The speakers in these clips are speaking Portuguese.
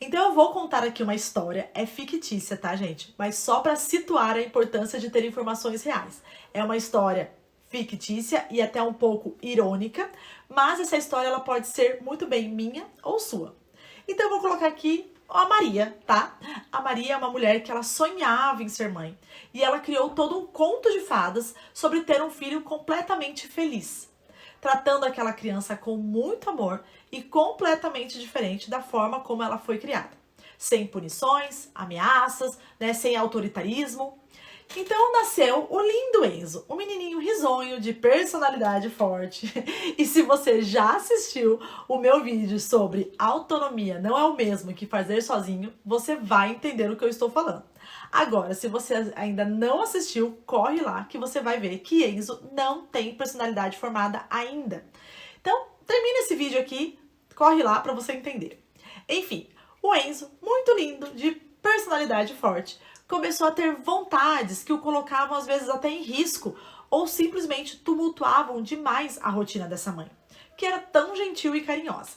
Então eu vou contar aqui uma história, é fictícia, tá, gente? Mas só para situar a importância de ter informações reais. É uma história fictícia e até um pouco irônica, mas essa história ela pode ser muito bem minha ou sua. Então eu vou colocar aqui a Maria, tá? A Maria é uma mulher que ela sonhava em ser mãe e ela criou todo um conto de fadas sobre ter um filho completamente feliz, tratando aquela criança com muito amor e completamente diferente da forma como ela foi criada. Sem punições, ameaças, né, sem autoritarismo. Então nasceu o lindo Enzo, um menininho risonho de personalidade forte. E se você já assistiu o meu vídeo sobre autonomia não é o mesmo que fazer sozinho, você vai entender o que eu estou falando. Agora, se você ainda não assistiu, corre lá que você vai ver que Enzo não tem personalidade formada ainda. Então, termina esse vídeo aqui, corre lá para você entender. Enfim, o Enzo, muito lindo, de personalidade forte, começou a ter vontades que o colocavam às vezes até em risco ou simplesmente tumultuavam demais a rotina dessa mãe, que era tão gentil e carinhosa.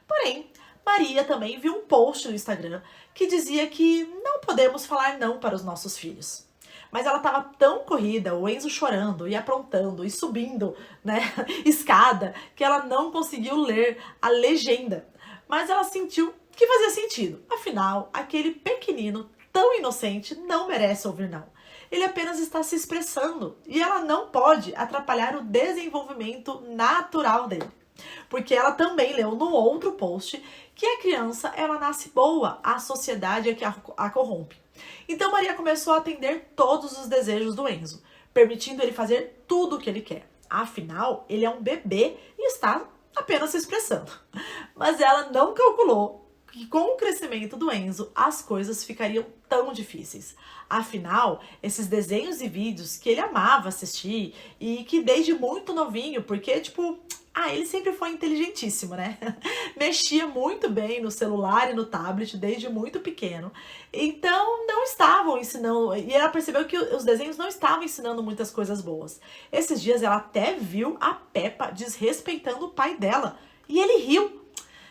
Porém, Maria também viu um post no Instagram que dizia que não podemos falar não para os nossos filhos. Mas ela estava tão corrida, o Enzo chorando e aprontando e subindo, né, escada, que ela não conseguiu ler a legenda. Mas ela sentiu que fazia sentido. Afinal, aquele pequenino tão inocente não merece ouvir não. Ele apenas está se expressando e ela não pode atrapalhar o desenvolvimento natural dele. Porque ela também leu no outro post que a criança ela nasce boa, a sociedade é que a corrompe. Então Maria começou a atender todos os desejos do Enzo, permitindo ele fazer tudo o que ele quer. Afinal, ele é um bebê e está apenas se expressando. Mas ela não calculou que com o crescimento do Enzo, as coisas ficariam tão difíceis. Afinal, esses desenhos e vídeos que ele amava assistir e que desde muito novinho, porque, ele sempre foi inteligentíssimo, né? Mexia muito bem no celular e no tablet desde muito pequeno. Então, não estavam ensinando... E ela percebeu que os desenhos não estavam ensinando muitas coisas boas. Esses dias, ela até viu a Peppa desrespeitando o pai dela. E ele riu.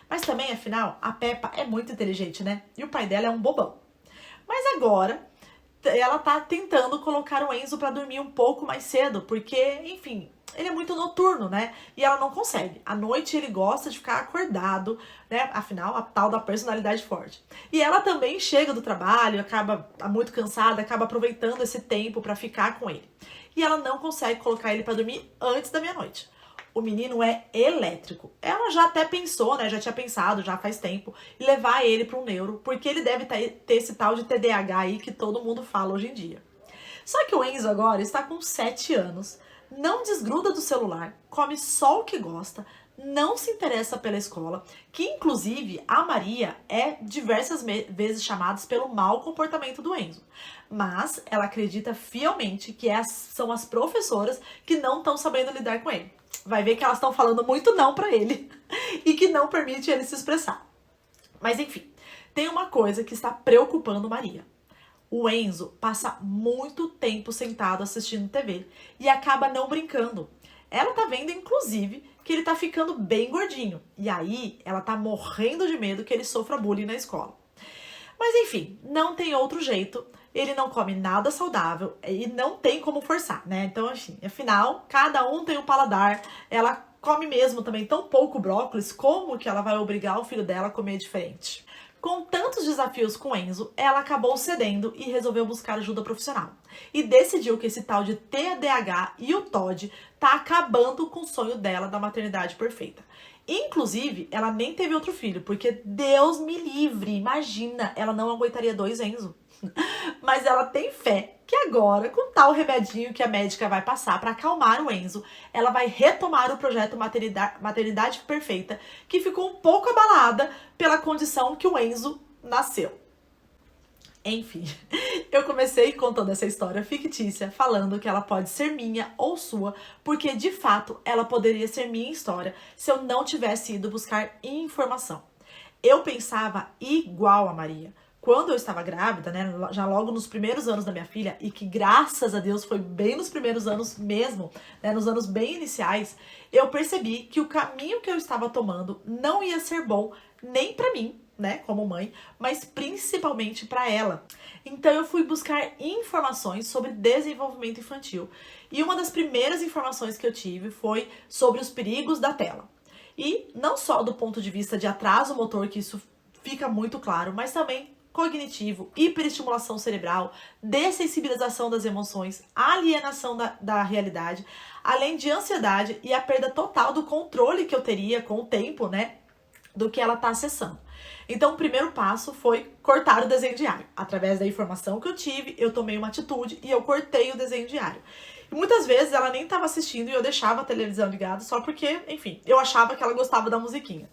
Mas também, afinal, a Peppa é muito inteligente, né? E o pai dela é um bobão. Mas agora, ela tá tentando colocar o Enzo pra dormir um pouco mais cedo, porque, enfim, ele é muito noturno, né? E ela não consegue. À noite ele gosta de ficar acordado, né? Afinal, a tal da personalidade forte. E ela também chega do trabalho, acaba muito cansada, acaba aproveitando esse tempo pra ficar com ele. E ela não consegue colocar ele pra dormir antes da meia-noite. O menino é elétrico. Ela já até pensou, né? Já tinha pensado, já faz tempo, em levar ele para um neuro, porque ele deve ter esse tal de TDAH aí que todo mundo fala hoje em dia. Só que o Enzo agora está com 7 anos, não desgruda do celular, come só o que gosta, não se interessa pela escola, que inclusive a Maria é diversas vezes chamada pelo mau comportamento do Enzo. Mas ela acredita fielmente que são as professoras que não estão sabendo lidar com ele. Vai ver que elas estão falando muito não pra ele e que não permite ele se expressar. Mas enfim, tem uma coisa que está preocupando Maria. O Enzo passa muito tempo sentado assistindo TV e acaba não brincando. Ela tá vendo, inclusive, que ele tá ficando bem gordinho. E aí, ela tá morrendo de medo que ele sofra bullying na escola. Mas enfim, não tem outro jeito. Ele não come nada saudável e não tem como forçar, né? Então, assim, afinal, cada um tem um paladar. Ela come mesmo também tão pouco brócolis, como que ela vai obrigar o filho dela a comer diferente? Com tantos desafios com Enzo, ela acabou cedendo e resolveu buscar ajuda profissional. E decidiu que esse tal de TDAH e o TOD tá acabando com o sonho dela da maternidade perfeita. Inclusive, ela nem teve outro filho, porque Deus me livre, imagina, ela não aguentaria 2 Enzo. Mas ela tem fé que agora, com tal remedinho que a médica vai passar para acalmar o Enzo, ela vai retomar o projeto Maternidade Perfeita, que ficou um pouco abalada pela condição que o Enzo nasceu. Enfim, eu comecei contando essa história fictícia, falando que ela pode ser minha ou sua, porque de fato ela poderia ser minha história se eu não tivesse ido buscar informação. Eu pensava igual a Maria. Quando eu estava grávida, né, já logo nos primeiros anos da minha filha, e que graças a Deus foi bem nos primeiros anos mesmo, né, nos anos bem iniciais, eu percebi que o caminho que eu estava tomando não ia ser bom nem pra mim né, como mãe, mas principalmente para ela. Então eu fui buscar informações sobre desenvolvimento infantil. E uma das primeiras informações que eu tive foi sobre os perigos da tela. E não só do ponto de vista de atraso motor, que isso fica muito claro, mas também cognitivo, hiperestimulação cerebral, dessensibilização das emoções, alienação da realidade, além de ansiedade e a perda total do controle que eu teria com o tempo, né, do que ela está acessando. Então, o primeiro passo foi cortar o desenho diário. Através da informação que eu tive, eu tomei uma atitude e eu cortei o desenho diário. E muitas vezes ela nem estava assistindo e eu deixava a televisão ligada só porque, enfim, eu achava que ela gostava da musiquinha.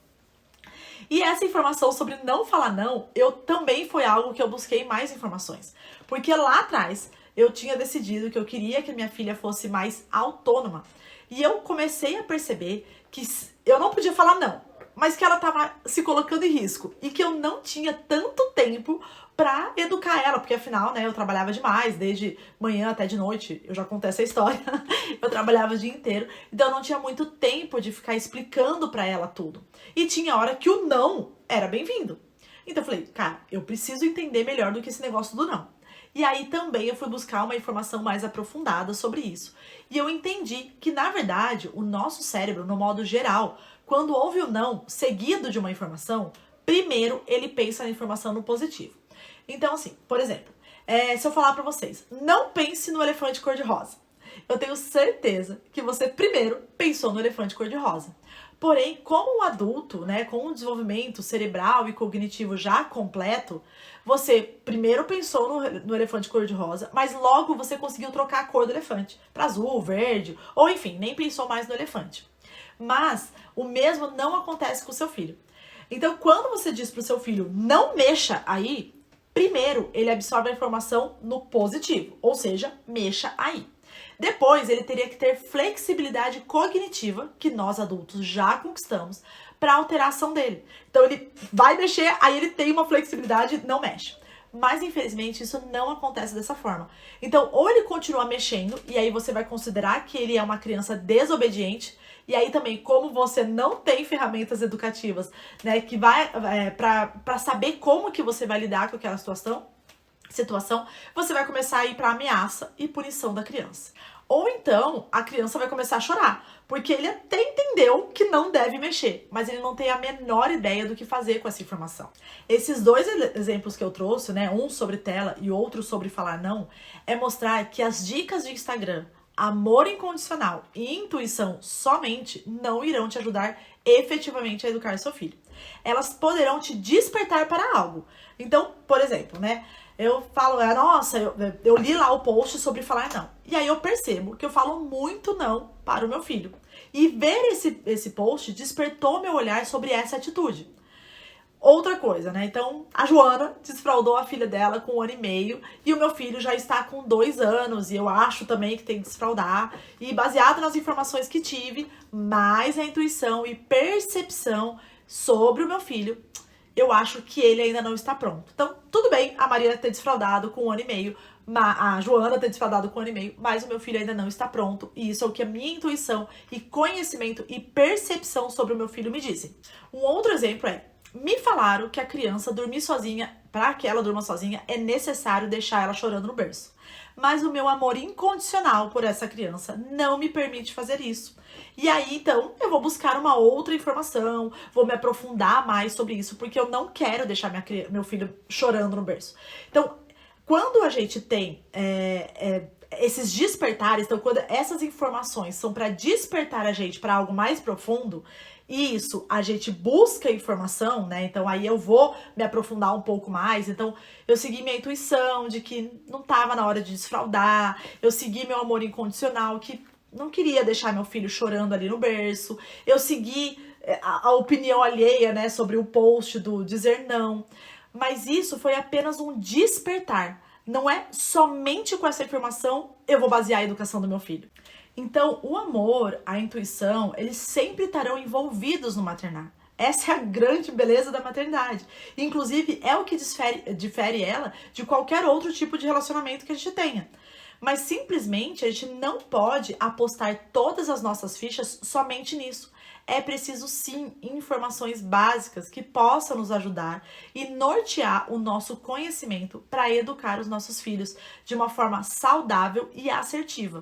E essa informação sobre não falar não, eu também foi algo que eu busquei mais informações. Porque lá atrás eu tinha decidido que eu queria que a minha filha fosse mais autônoma. E eu comecei a perceber que eu não podia falar não, mas que ela estava se colocando em risco. E que eu não tinha tanto tempo pra educar ela, porque afinal, né, eu trabalhava demais, desde manhã até de noite, eu já contei essa história, eu trabalhava o dia inteiro, então eu não tinha muito tempo de ficar explicando pra ela tudo. E tinha hora que o não era bem-vindo. Então eu falei, cara, eu preciso entender melhor do que esse negócio do não. E aí também eu fui buscar uma informação mais aprofundada sobre isso. E eu entendi que, na verdade, o nosso cérebro, no modo geral, quando ouve o não seguido de uma informação, primeiro ele pensa na informação no positivo. Então, assim, por exemplo, se eu falar pra vocês, não pense no elefante cor-de-rosa. Eu tenho certeza que você primeiro pensou no elefante cor-de-rosa. Porém, como um adulto, né, com um desenvolvimento cerebral e cognitivo já completo, você primeiro pensou no elefante cor-de-rosa, mas logo você conseguiu trocar a cor do elefante para azul, verde, ou enfim, nem pensou mais no elefante. Mas o mesmo não acontece com o seu filho. Então, quando você diz pro seu filho, não mexa aí, primeiro, ele absorve a informação no positivo, ou seja, mexa aí. Depois, ele teria que ter flexibilidade cognitiva, que nós adultos já conquistamos, para alterar a ação dele. Então, ele vai mexer, aí ele tem uma flexibilidade, não mexe. Mas, infelizmente, isso não acontece dessa forma. Então, ou ele continua mexendo, e aí você vai considerar que ele é uma criança desobediente, e aí também, como você não tem ferramentas educativas, né, que vai para saber como que você vai lidar com aquela situação, você vai começar a ir para ameaça e punição da criança. Ou então, a criança vai começar a chorar, porque ele até entendeu que não deve mexer, mas ele não tem a menor ideia do que fazer com essa informação. Esses dois exemplos que eu trouxe, né, um sobre tela e outro sobre falar não, é mostrar que as dicas de Instagram, amor incondicional e intuição somente não irão te ajudar efetivamente a educar seu filho. Elas poderão te despertar para algo. Então, por exemplo, né, eu falo, nossa, eu li lá o post sobre falar não. E aí eu percebo que eu falo muito não para o meu filho. E ver esse post despertou meu olhar sobre essa atitude. Outra coisa, né? Então, a Joana desfraldou a filha dela com 1 ano e meio e o meu filho já está com 2 anos e eu acho também que tem que desfraldar. E baseado nas informações que tive, mais a intuição e percepção sobre o meu filho, eu acho que ele ainda não está pronto. Então, tudo bem a Maria ter desfraldado com 1 ano e meio, a Joana ter desfraldado com 1 ano e meio, mas o meu filho ainda não está pronto. E isso é o que a minha intuição e conhecimento e percepção sobre o meu filho me dizem. Um outro exemplo é, me falaram que a criança dormir sozinha, para que ela durma sozinha, é necessário deixar ela chorando no berço. Mas o meu amor incondicional por essa criança não me permite fazer isso. E aí, então, eu vou buscar uma outra informação, vou me aprofundar mais sobre isso, porque eu não quero deixar meu filho chorando no berço. Então, quando a gente tem esses despertares, então quando essas informações são para despertar a gente para algo mais profundo, e isso, a gente busca informação, né? Então aí eu vou me aprofundar um pouco mais. Então eu segui minha intuição de que não tava na hora de desfraldar. Eu segui meu amor incondicional, que não queria deixar meu filho chorando ali no berço. Eu segui a opinião alheia, né, sobre o post do dizer não. Mas isso foi apenas um despertar. Não é somente com essa informação eu vou basear a educação do meu filho. Então, o amor, a intuição, eles sempre estarão envolvidos no maternar. Essa é a grande beleza da maternidade. Inclusive, é o que difere ela de qualquer outro tipo de relacionamento que a gente tenha. Mas, simplesmente, a gente não pode apostar todas as nossas fichas somente nisso. é preciso sim informações básicas que possam nos ajudar e nortear o nosso conhecimento para educar os nossos filhos de uma forma saudável e assertiva.